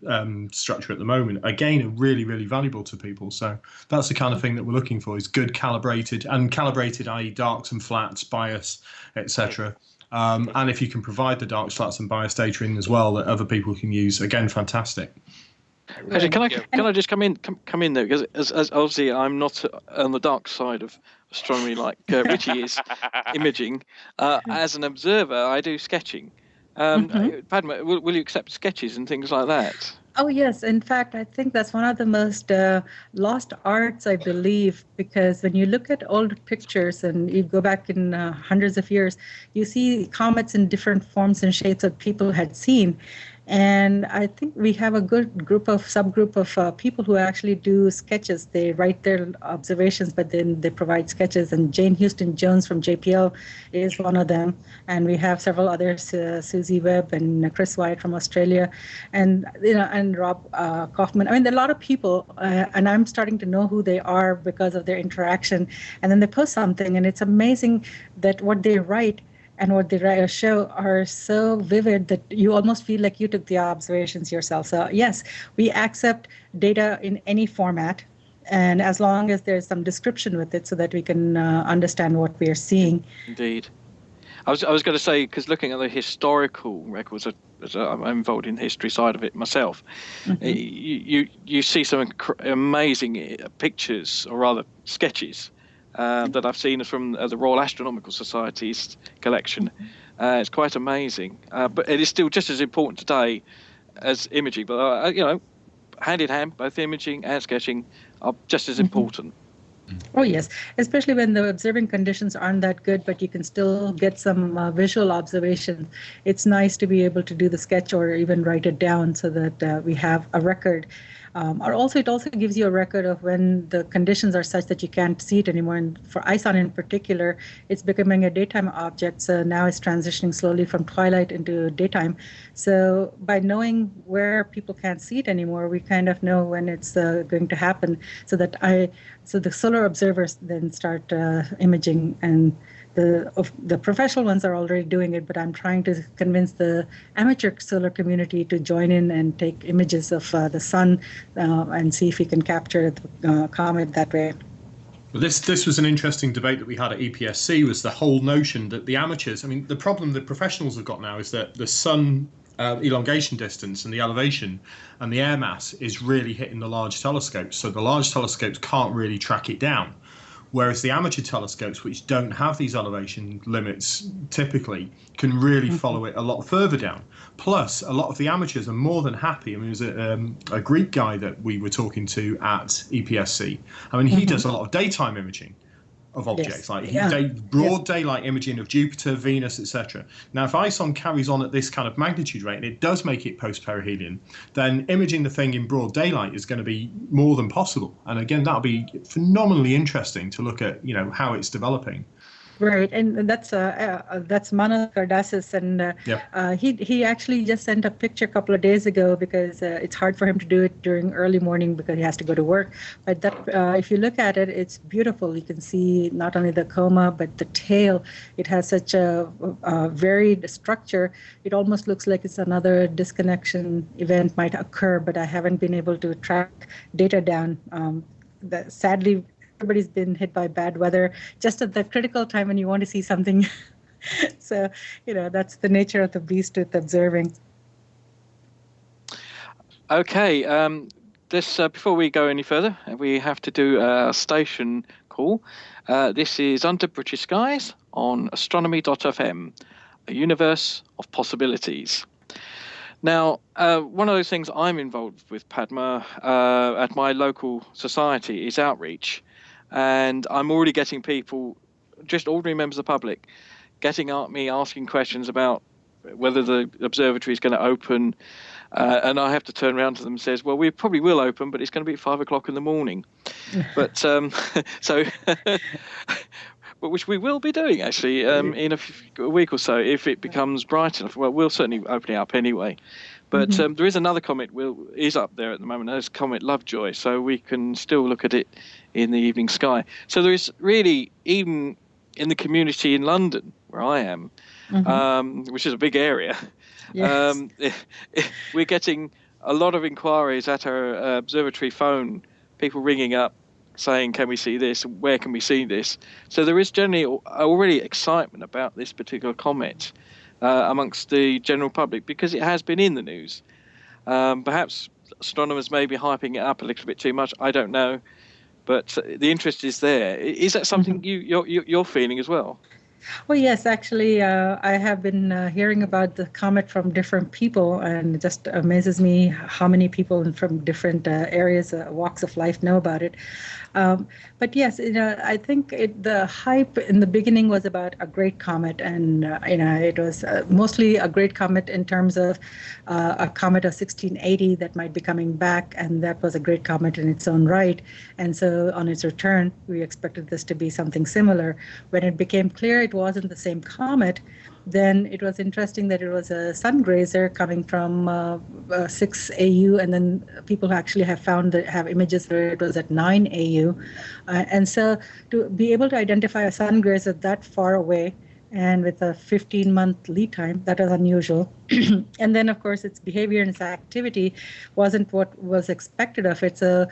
S8: structure at the moment, again, are really, really valuable to people. So that's the kind of thing that we're looking for, is good calibrated, i.e. darks and flats, bias, etc. And if you can provide the darks, flats and bias data in as well that other people can use, again, fantastic.
S5: Actually, can I just come in there, because as obviously I'm not on the dark side of astronomy like Richie is imaging. As an observer, I do sketching. Padma, will you accept sketches and things like that?
S9: Oh, yes. In fact, I think that's one of the most lost arts, I believe, because when you look at old pictures and you go back in hundreds of years, you see comets in different forms and shapes that people had seen. And I think we have a good subgroup of people who actually do sketches. They write their observations, but then they provide sketches. And Jane Houston Jones from JPL is one of them. And we have several others, Susie Webb and Chris White from Australia, and Rob Kaufman. I mean, there are a lot of people, and I'm starting to know who they are because of their interaction. And then they post something, and it's amazing that what they write and what they show are so vivid that you almost feel like you took the observations yourself. So yes, we accept data in any format, and as long as there's some description with it so that we can understand what we are seeing.
S5: Indeed. I was going to say, because looking at the historical records, I'm involved in the history side of it myself, you see some amazing pictures, or rather sketches, that I've seen from the Royal Astronomical Society's collection. It's quite amazing, but it is still just as important today as imaging. But hand in hand, both imaging and sketching are just as important.
S9: Oh yes, especially when the observing conditions aren't that good, but you can still get some visual observations. It's nice to be able to do the sketch or even write it down so that we have a record. It also gives you a record of when the conditions are such that you can't see it anymore. And for ISON in particular, it's becoming a daytime object. So now it's transitioning slowly from twilight into daytime. So by knowing where people can't see it anymore, we kind of know when it's going to happen. So the solar observers then start imaging, and the professional ones are already doing it, but I'm trying to convince the amateur solar community to join in and take images of the sun and see if we can capture the comet that way.
S8: Well, this was an interesting debate that we had at EPSC, was the whole notion that the amateurs, I mean, the problem the professionals have got now is that the sun elongation distance and the elevation and the air mass is really hitting the large telescopes. So the large telescopes can't really track it down. Whereas the amateur telescopes, which don't have these elevation limits typically, can really follow it a lot further down. Plus, a lot of the amateurs are more than happy. I mean, there's a Greek guy that we were talking to at EPSC. I mean, he does a lot of daytime imaging of objects, like broad daylight imaging of Jupiter, Venus, etc. Now, if ISON carries on at this kind of magnitude rate, and it does make it post-perihelion, then imaging the thing in broad daylight is going to be more than possible. And again, that'll be phenomenally interesting to look at, how it's developing.
S9: Right, and that's Manos Kardassis, and he actually just sent a picture a couple of days ago because it's hard for him to do it during early morning because he has to go to work. But that, if you look at it, it's beautiful. You can see not only the coma but the tail. It has such a varied structure. It almost looks like it's another disconnection event might occur, but I haven't been able to track data down. Sadly, everybody's been hit by bad weather just at the critical time when you want to see something. So, that's the nature of the beast with observing. Okay,
S5: before we go any further, we have to do a station call. This is Under British Skies on astronomy.fm, a universe of possibilities. Now, one of those things I'm involved with, Padma, at my local society is outreach. And I'm already getting people, just ordinary members of the public, getting at me asking questions about whether the observatory is going to open. And I have to turn around to them and says, well, we probably will open, but it's going to be at 5 o'clock in the morning. But but which we will be doing, actually, in a week or so, if it becomes bright enough. Well, we'll certainly open it up anyway. But there is another comet is up there at the moment. There's Comet Lovejoy, so we can still look at it in the evening sky. So there is really, even in the community in London, where I am, which is a big area, we're getting a lot of inquiries at our observatory phone, people ringing up, saying, can we see this? Where can we see this? So there is generally already excitement about this particular comet amongst the general public because it has been in the news. Perhaps astronomers may be hyping it up a little bit too much. I don't know. But the interest is there. Is that something you're feeling as well?
S9: Well, yes, actually, I have been hearing about the comet from different people, and it just amazes me how many people from different areas, walks of life know about it. But yes, I think the hype in the beginning was about a great comet, and it was mostly a great comet in terms of a comet of 1680 that might be coming back, and that was a great comet in its own right. And so on its return, we expected this to be something similar. When it became clear it wasn't the same comet, then it was interesting that it was a sun grazer coming from 6 AU, and then people who actually have images where it was at 9 AU. And so to be able to identify a sun grazer that far away and with a 15-month lead time, that was unusual. And then, of course, its behavior and its activity wasn't what was expected of it. So,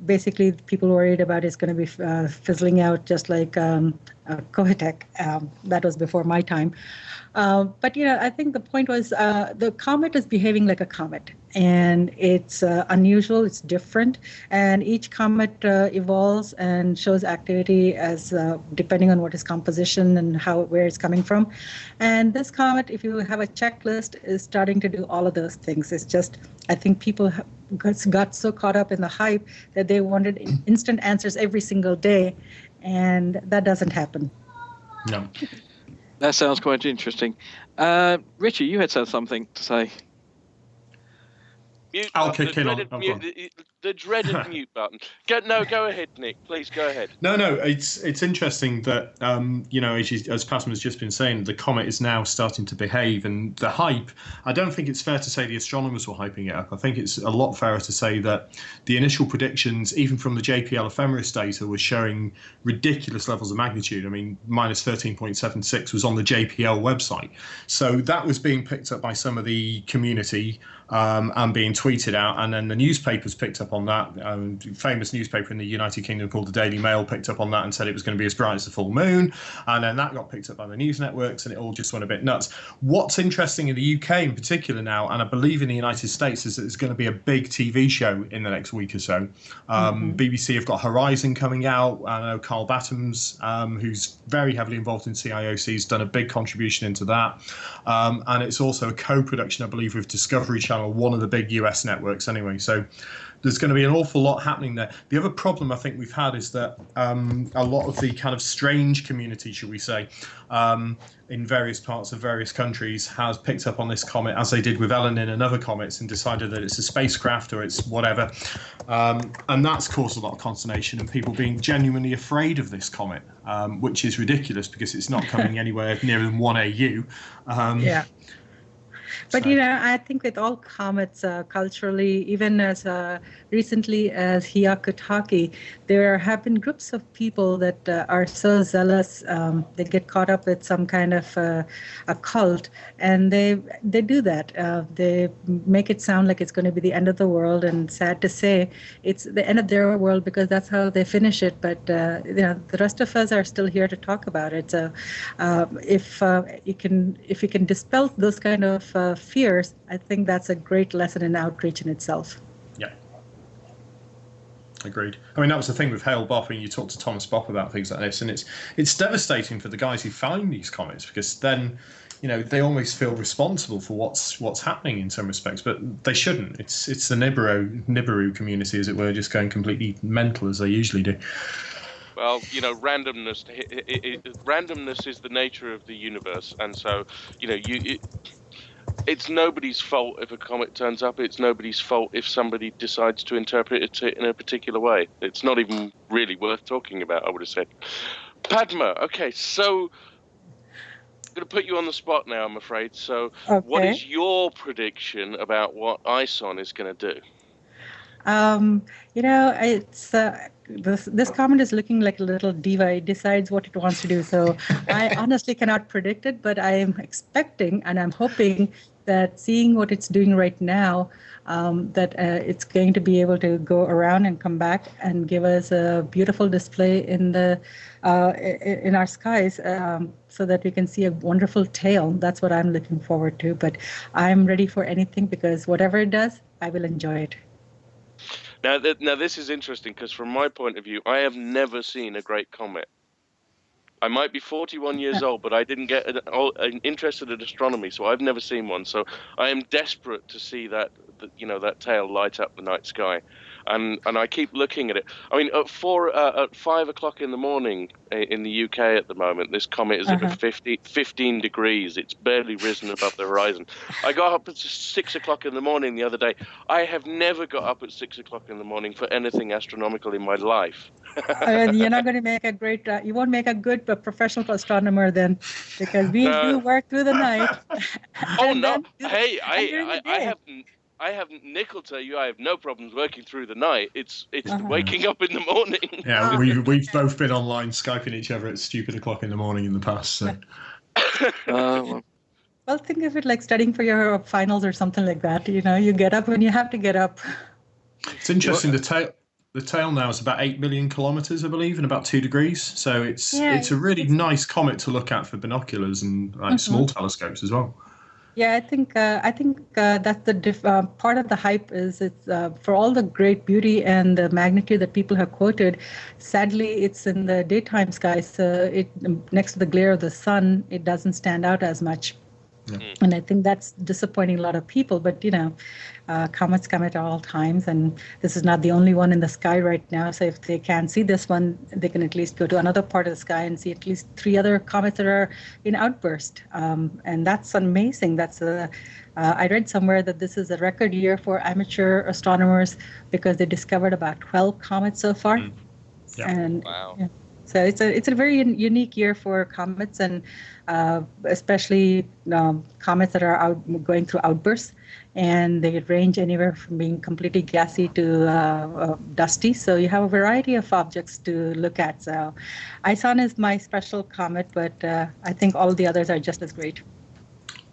S9: basically people worried about it's going to be fizzling out just like Cohetech. That was before my time. But, I think the point was the comet is behaving like a comet, and it's unusual, it's different, and each comet evolves and shows activity as depending on what its composition and where it's coming from. And this comet, if you have a checklist, is starting to do all of those things. It's just, I think people got so caught up in the hype that they wanted instant answers every single day, and that doesn't happen.
S8: No.
S5: That sounds quite interesting. Richie, you had something to say.
S6: Mute
S8: I'll
S6: button,
S8: kick in on.
S6: The dreaded mute button. Go ahead, Nick. Please go ahead.
S8: No. It's interesting that as Padma's just been saying, the comet is now starting to behave, and the hype. I don't think it's fair to say the astronomers were hyping it up. I think it's a lot fairer to say that the initial predictions, even from the JPL ephemeris data, were showing ridiculous levels of magnitude. I mean, minus 13.76 was on the JPL website, so that was being picked up by some of the community and being tweeted out, and then the newspapers picked up up on that. Famous newspaper in the United Kingdom called the Daily Mail picked up on that and said it was going to be as bright as the full moon. And then that got picked up by the news networks, and it all just went a bit nuts. What's interesting in the UK in particular now, and I believe in the United States, is that there's going to be a big TV show in the next week or so. BBC have got Horizon coming out. I know Carl Batham's, who's very heavily involved in CIOC, has done a big contribution into that. And it's also a co-production, I believe, with Discovery Channel, one of the big US networks anyway. So there's going to be an awful lot happening there. The other problem I think we've had is that a lot of the kind of strange community, should we say, in various parts of various countries has picked up on this comet, as they did with Elenin and other comets, and decided that it's a spacecraft or it's whatever. And that's caused a lot of consternation and people being genuinely afraid of this comet, which is ridiculous because it's not coming anywhere nearer than 1 AU.
S9: Yeah. But, you know, I think with all comets, culturally, even as recently as Hyakutake, there have been groups of people that are so zealous, they get caught up with some kind of a cult, and they do that. They make it sound like it's going to be the end of the world, and sad to say, it's the end of their world because that's how they finish it. But, you know, the rest of us are still here to talk about it. So if you can dispel those kind of fears, I think that's a great lesson in outreach in itself.
S8: Yeah. Agreed. I mean, that was the thing with Hale Bopp, and you talk to Thomas Bopp about things like this, and it's devastating for the guys who find these comets, because then, you know, they almost feel responsible for what's happening in some respects, but they shouldn't. It's the Nibiru community, as it were, just going completely mental as they usually do.
S6: Well, you know, randomness is the nature of the universe, and so, you know, it's nobody's fault if a comet turns up. It's nobody's fault if somebody decides to interpret it in a particular way. It's not even really worth talking about, I would have said. Padma, okay, so I'm going to put you on the spot now, I'm afraid. So okay. What is your prediction about what ISON is going to do?
S9: You know, it's this comet is looking like a little diva. It decides what it wants to do. So I honestly cannot predict it, but I am expecting and I'm hoping that seeing what it's doing right now, that it's going to be able to go around and come back and give us a beautiful display in our skies, so that we can see a wonderful tail. That's what I'm looking forward to. But I'm ready for anything, because whatever it does, I will enjoy it.
S6: Now this is interesting, because from my point of view, I have never seen a great comet. I might be 41 years old, but I didn't get interested in astronomy, so I've never seen one. So I am desperate to see that tail light up the night sky, and I keep looking at it. I mean, at 5 o'clock in the morning in the UK at the moment, this comet is at 15 degrees. It's barely risen above the horizon. I got up at 6 o'clock in the morning the other day. I have never got up at 6 o'clock in the morning for anything astronomical in my life.
S9: You're not going to make a great. You won't make a good professional astronomer then, because we do work through the night.
S6: Oh no! Hey, I haven't. Nick will tell you I have no problems working through the night. It's waking up in the morning.
S8: Yeah, we've both been online Skyping each other at stupid o'clock in the morning in the past. So.
S9: Well, think of it like studying for your finals or something like that. You know, you get up when you have to get up.
S8: It's interesting. The tail now is about 8 million kilometers, I believe, and about 2 degrees. So it's a really nice comet to look at for binoculars and small telescopes as well.
S9: Yeah, I think that's the part of the hype is it's for all the great beauty and the magnitude that people have quoted. Sadly, it's in the daytime sky, so next to the glare of the sun, it doesn't stand out as much. Yeah. And I think that's disappointing a lot of people. But, you know, comets come at all times, and this is not the only one in the sky right now. So if they can't see this one, they can at least go to another part of the sky and see at least 3 other comets that are in outburst. And that's amazing. I read somewhere that this is a record year for amateur astronomers, because they discovered about 12 comets so far.
S8: Yeah.
S9: And,
S6: wow.
S9: Yeah. So it's a very unique year for comets, and especially comets that are going through outbursts, and they range anywhere from being completely gassy to dusty. So you have a variety of objects to look at. So ISON is my special comet, but I think all the others are just as great.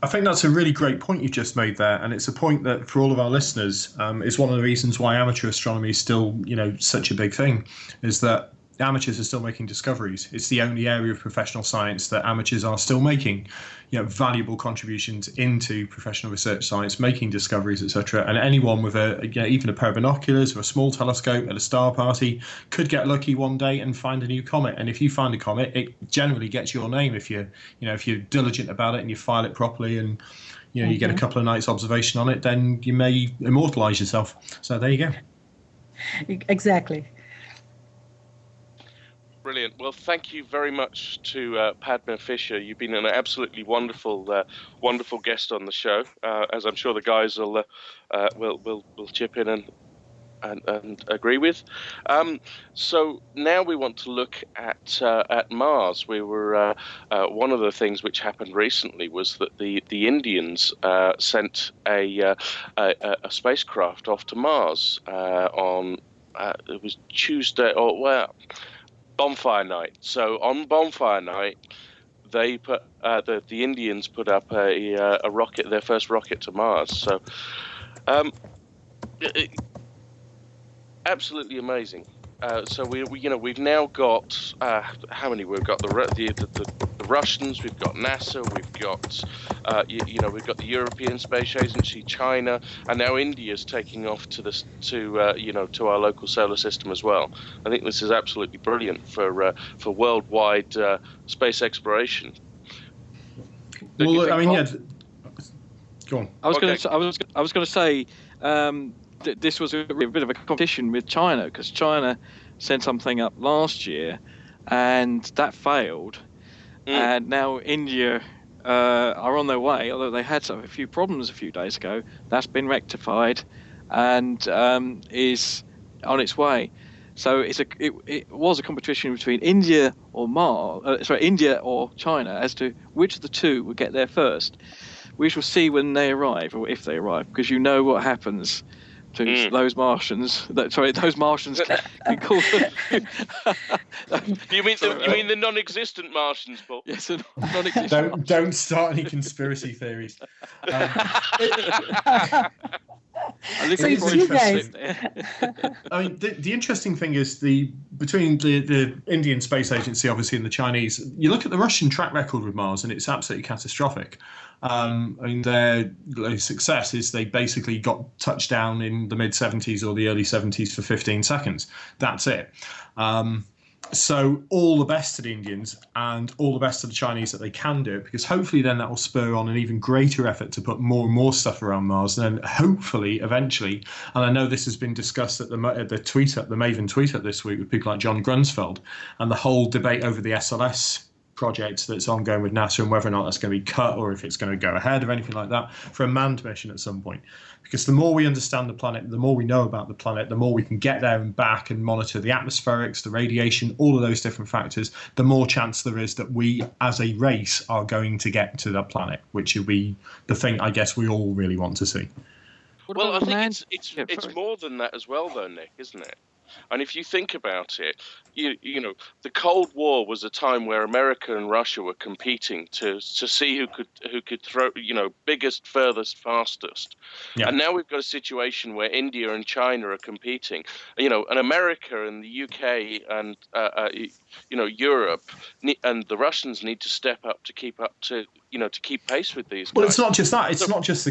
S8: I think that's a really great point you've just made there, and it's a point that for all of our listeners is one of the reasons why amateur astronomy is still, such a big thing, is that amateurs are still making discoveries. It's the only area of professional science that amateurs are still making, valuable contributions into professional research science, making discoveries, etc. And anyone with even a pair of binoculars or a small telescope at a star party could get lucky one day and find a new comet. And if you find a comet, it generally gets your name if you're diligent about it and you file it properly and you get a couple of nights observation on it, then you may immortalize yourself. So there you go.
S9: Exactly.
S6: Brilliant. Well, thank you very much to Padma Fisher. You've been an absolutely wonderful guest on the show, as I'm sure the guys will chip in and agree with. So now we want to look at Mars. We were one of the things which happened recently was that the Indians sent a spacecraft off to Mars on it was Tuesday Bonfire night. So on Bonfire night, they put the Indians put up a rocket, their first rocket to Mars. So, absolutely amazing. So we've now got how many? We've got the Russians, we've got NASA, we've got we've got the European Space Agency, China, and now India's taking off to our local solar system as well. I think this is absolutely brilliant for worldwide space exploration.
S8: Well, I mean, yeah. Go on.
S5: I was going to say. This was a bit of a competition with China, because China sent something up last year and that failed. And now India are on their way, although they had a few problems a few days ago. That's been rectified and is on its way. So it was a competition between India or China as to which of the two would get there first. We shall see when they arrive, or if they arrive, because what happens to those Martians. Those Martians can call them.
S6: You mean the non-existent Martians, Paul?
S5: Yes, non-existent.
S8: Don't start any conspiracy theories.
S9: So you guys.
S8: I mean, the interesting thing is between the Indian Space Agency, obviously, and the Chinese. You look at the Russian track record with Mars, and it's absolutely catastrophic. I mean, their success is they basically got touchdown in the mid-70s or the early 70s for 15 seconds. That's it. So all the best to the Indians and all the best to the Chinese that they can do it, because hopefully then that will spur on an even greater effort to put more and more stuff around Mars. And then hopefully, eventually, and I know this has been discussed at the Maven tweet-up this week with people like John Grunsfeld, and the whole debate over the SLS project that's ongoing with NASA and whether or not that's going to be cut or if it's going to go ahead or anything like that for a manned mission at some point. Because the more we understand the planet, the more we know about the planet, the more we can get there and back and monitor the atmospherics, the radiation, all of those different factors, the more chance there is that we as a race are going to get to that planet, which will be the thing I guess we all really want to see.
S6: Well, I think it's more than that as well, though, Nick, isn't it? And if you think about it, the Cold War was a time where America and Russia were competing to see who could throw, biggest, furthest, fastest. Yeah. And now we've got a situation where India and China are competing. And America and the UK and Europe and the Russians need to step up to keep pace with these guys.
S8: Well, it's not just that. It's not just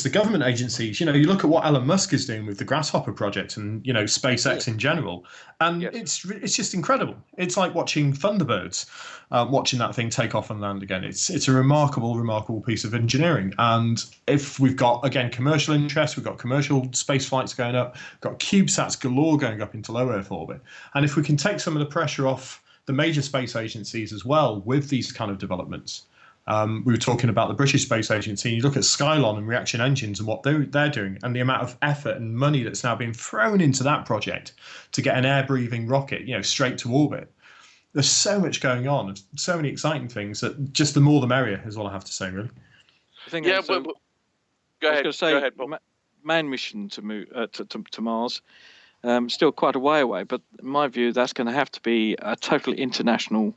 S8: the government agencies. You look at what Elon Musk is doing with the Grasshopper project and SpaceX in general, and it's just incredible. It's like watching Thunderbirds, watching that thing take off and land again. It's a remarkable piece of engineering. And if we've got again commercial interest, we've got commercial space flights going up, we've got CubeSats galore going up into low Earth orbit, and if we can take some of the pressure off the major space agencies as well with these kind of developments. We were talking about the British Space Agency, and you look at Skylon and Reaction Engines and what they're doing, and the amount of effort and money that's now being thrown into that project to get an air-breathing rocket, straight to orbit. There's so much going on, so many exciting things that just the more the merrier is all I have to say, really.
S6: Go ahead. Go ahead, Bob.
S5: Man mission to move to Mars, still quite a way away, but in my view, that's going to have to be a totally international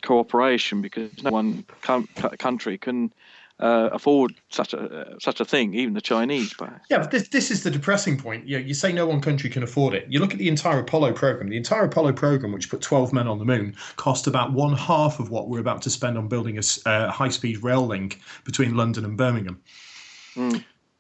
S5: cooperation, because no one country can afford such a thing, even the Chinese. But
S8: yeah, but this is the depressing point. You say no one country can afford it. You look at the entire Apollo program. The entire Apollo program, which put 12 men on the moon, cost about 1/2 of what we're about to spend on building a high-speed rail link between London and Birmingham.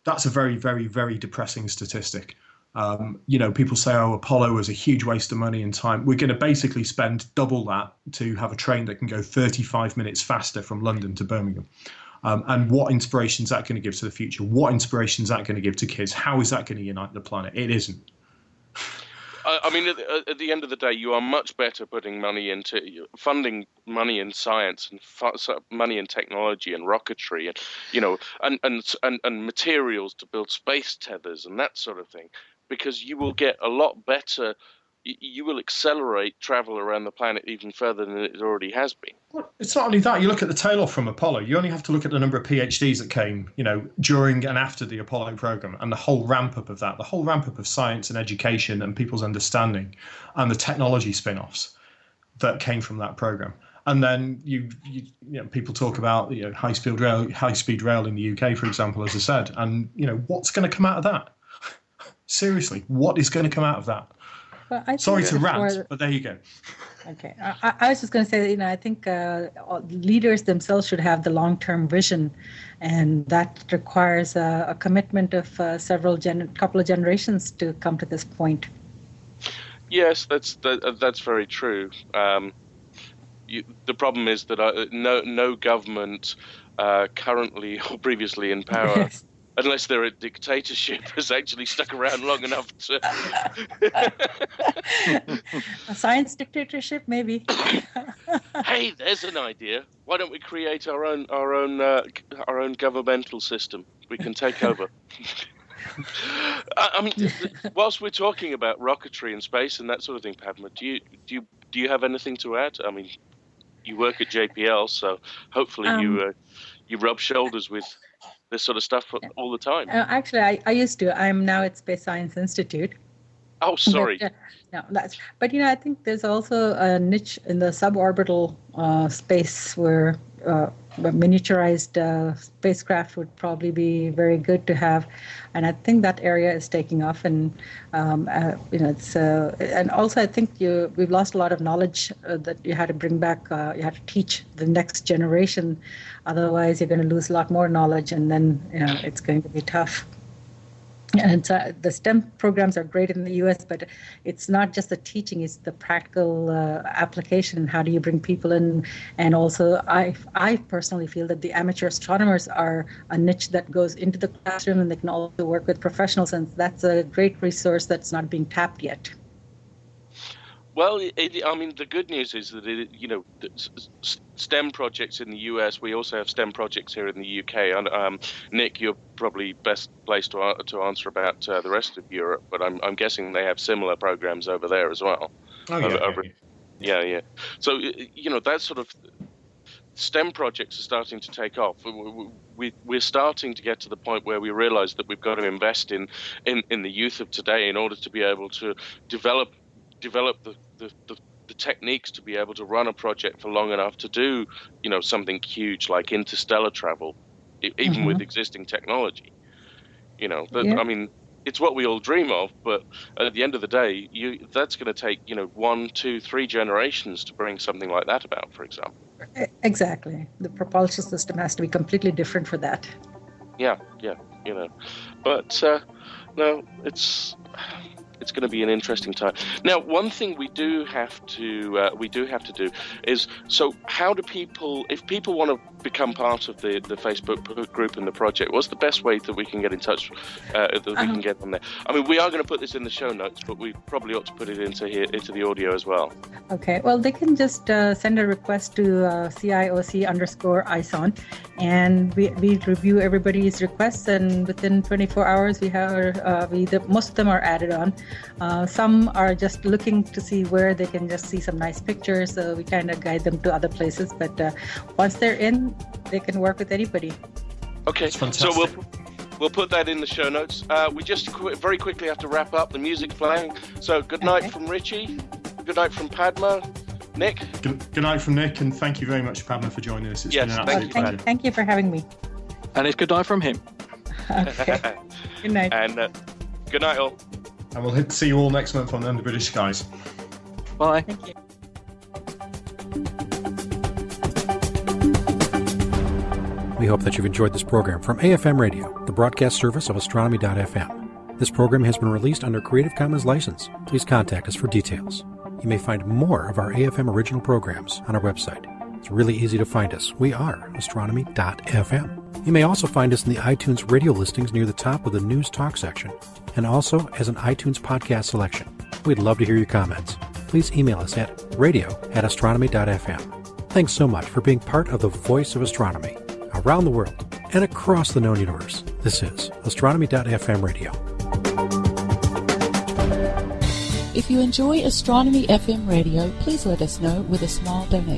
S8: That's a very, very, very depressing statistic. People say, Apollo was a huge waste of money and time. We're going to basically spend double that to have a train that can go 35 minutes faster from London to Birmingham. And what inspiration is that going to give to the future? What inspiration is that going to give to kids? How is that going to unite the planet? It isn't.
S6: I mean, at the end of the day, you are much better putting money into funding money in science and money in technology and rocketry and materials to build space tethers and that sort of thing, because you will get a lot better. You will accelerate travel around the planet even further than it already has been.
S8: Well, it's not only that. You look at the tail off from Apollo. You only have to look at the number of PhDs that came, during and after the Apollo program, and the whole ramp up of that, the whole ramp up of science and education and people's understanding, and the technology spin-offs that came from that program. And then people talk about high-speed rail in the UK, for example, as I said, and what's going to come out of that? Seriously, what is going to come out of that?
S9: Well,
S8: sorry to rant, but there you go.
S9: Okay. I was just going to say that, I think leaders themselves should have the long-term vision, and that requires a commitment of couple of generations to come to this point.
S6: Yes, that's very true. The problem is that no government currently or previously in power, yes, unless they're a dictatorship, has actually stuck around long enough to...
S9: A science dictatorship, maybe.
S6: Hey, there's an idea. Why don't we create our own governmental system? We can take over. I mean, whilst we're talking about rocketry and space and that sort of thing, Padma, do you have anything to add? I mean, you work at JPL, so hopefully you rub shoulders with this sort of stuff all the time.
S9: Actually, I used to. I'm now at Space Science Institute.
S6: Oh, sorry.
S9: But I think there's also a niche in the suborbital space where miniaturized spacecraft would probably be very good to have, and I think that area is taking off. And it's and also I think we've lost a lot of knowledge that you had to bring back. You had to teach the next generation, otherwise you're going to lose a lot more knowledge, and then it's going to be tough. And the STEM programs are great in the U.S., but it's not just the teaching; it's the practical application. How do you bring people in? And also, I personally feel that the amateur astronomers are a niche that goes into the classroom, and they can also work with professionals, and that's a great resource that's not being tapped yet.
S6: Well, I mean, the good news is that STEM projects in the US. We also have STEM projects here in the UK. And Nick, you're probably best placed to answer about the rest of Europe, but I'm guessing they have similar programs over there as well.
S8: Oh yeah.
S6: Yeah. So that sort of STEM projects are starting to take off. We're starting to get to the point where we realise that we've got to invest in the youth of today in order to be able to develop the techniques to be able to run a project for long enough to do something huge like interstellar travel, even with existing technology. I mean, it's what we all dream of, but at the end of the day, that's going to take 1, 2, 3 generations to bring something like that about, for example.
S9: Exactly. The propulsion system has to be completely different for that.
S6: Yeah. But no, it's going to be an interesting time. Now, one thing we do have to do is, so how do people, if people want to become part of the Facebook group and the project, what's the best way that we can get in touch, that we can get on there? I mean, we are going to put this in the show notes, but we probably ought to put it into the audio as well.
S9: Okay, well, they can just send a request to CIOC_ISON, and we review everybody's requests, and within 24 hours we have most of them are added on. Some are just looking to see where they can just see some nice pictures, so we kind of guide them to other places, but once they're in, they can work with anybody.
S6: Okay, so we'll put that in the show notes. We just very quickly have to wrap up. The music's playing. So good night from Richie. Good night from Padma. Nick?
S8: Good night from Nick, and thank you very much, Padma, for joining us. It's been an absolute pleasure.
S9: Thank you for having me.
S5: And it's good night from him.
S9: Okay. Good night.
S6: And good night, all.
S8: And we'll see you all next month on Under British Skies.
S5: Bye.
S9: Thank you.
S10: We hope that you've enjoyed this program from AFM Radio, the broadcast service of astronomy.fm. This program has been released under Creative Commons license. Please contact us for details. You may find more of our AFM original programs on our website. It's really easy to find us. We are astronomy.fm. You may also find us in the iTunes radio listings near the top of the News Talk section, and also as an iTunes podcast selection. We'd love to hear your comments. Please email us at radio@astronomy.fm. Thanks so much for being part of the voice of astronomy around the world and across the known universe. This is astronomy.fm radio.
S1: If you enjoy Astronomy FM radio, please let us know with a small donation.